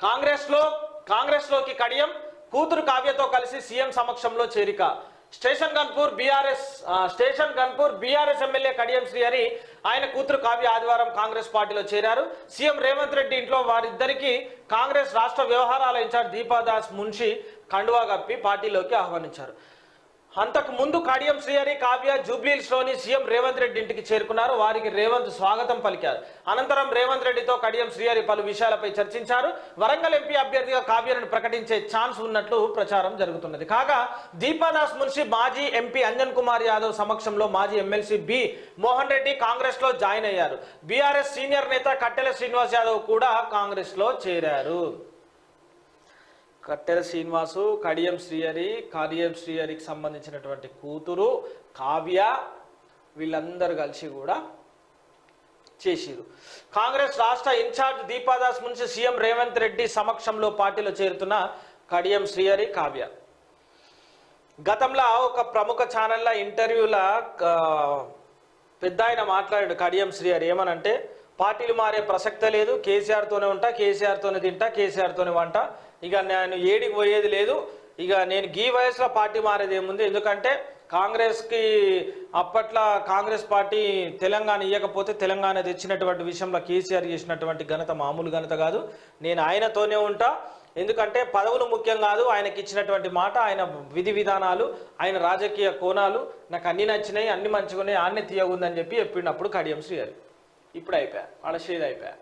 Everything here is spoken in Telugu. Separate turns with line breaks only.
కాంగ్రెస్లోకి కడియం, కూతురు కావ్యతో కలిసి సీఎం సమక్షంలో చేరిక. Station Ghanpur BRS MLA Kadiyam Srihari ఆయన కూతురు కావ్య ఆదివారం కాంగ్రెస్ పార్టీలో చేరారు. సీఎం రేవంత్ రెడ్డి ఇంట్లో వారిద్దరికి కాంగ్రెస్ రాష్ట్ర వ్యవహారాల ఇన్ఛార్జ్ దీపాదాస్ మున్షి కండువా కప్పి పార్టీలోకి ఆహ్వానించారు. అంతకు ముందు కడియం శ్రీహరి, కావ్య జూబ్లీహిల్స్లోని సీఎం రేవంత్ రెడ్డి ఇంటికి చేరుకున్నారు. వారికి రేవంత్ స్వాగతం పలికారు. అనంతరం రేవంత్ రెడ్డితో కడియం శ్రీహరి పలు విషయాలపై చర్చించారు. వరంగల్ ఎంపీ అభ్యర్థిగా కావ్యను ప్రకటించే ఛాన్స్ ఉన్నట్లు ప్రచారం జరుగుతున్నది. కాగా దీపాదాస్ మున్షి మాజీ ఎంపీ అంజన్ కుమార్ యాదవ్ సమక్షంలో మాజీ ఎమ్మెల్సీ బి మోహన్ రెడ్డి కాంగ్రెస్ లో జాయిన్ అయ్యారు. బీఆర్ఎస్ సీనియర్ నేత కట్టెల శ్రీనివాస్ యాదవ్ కూడా కాంగ్రెస్ లో చేరారు. కట్టెల శ్రీనివాసు, కడియం శ్రీహరికి సంబంధించినటువంటి కూతురు కావ్య వీళ్ళందరూ కలిసి కూడా చేసిరు. కాంగ్రెస్ రాష్ట్ర ఇన్ఛార్జ్ దీపాదాస్ మున్షి సీఎం రేవంత్ రెడ్డి సమక్షంలో పార్టీలో చేరుతున్న కడియం శ్రీహరి, కావ్య గతంలో ఒక ప్రముఖ ఛానళ్ళ ఇంటర్వ్యూల పెద్ద ఆయన మాట్లాడాడు. కడియం శ్రీహరి ఏమనంటే, పార్టీలు మారే ప్రసక్తే లేదు, కేసీఆర్తోనే ఉంటా, కేసీఆర్తోనే తింటా, కేసీఆర్తోనే వంట, ఇక నేను ఏడికి పోయేది లేదు, ఇక నేను గీ వయసులో పార్టీ మారేది ఏముంది, ఎందుకంటే కాంగ్రెస్కి అప్పట్లో కాంగ్రెస్ పార్టీ తెలంగాణ ఇవ్వకపోతే తెలంగాణ తెచ్చినటువంటి విషయంలో కేసీఆర్ చేసినటువంటి ఘనత మామూలు ఘనత కాదు, నేను ఆయనతోనే ఉంటా, ఎందుకంటే పదవులు ముఖ్యం కాదు, ఆయనకి ఇచ్చినటువంటి మాట, ఆయన విధి విధానాలు, ఆయన రాజకీయ కోణాలు నాకు అన్ని నచ్చినాయి, అన్ని మంచిగానే ఆన్నే తీయగుందని చెప్పి చెప్పినప్పుడు కడియం శ్రీహరి. ఇప్పుడు అయిపోయా, ఆడ షేద్ అయిపోయా.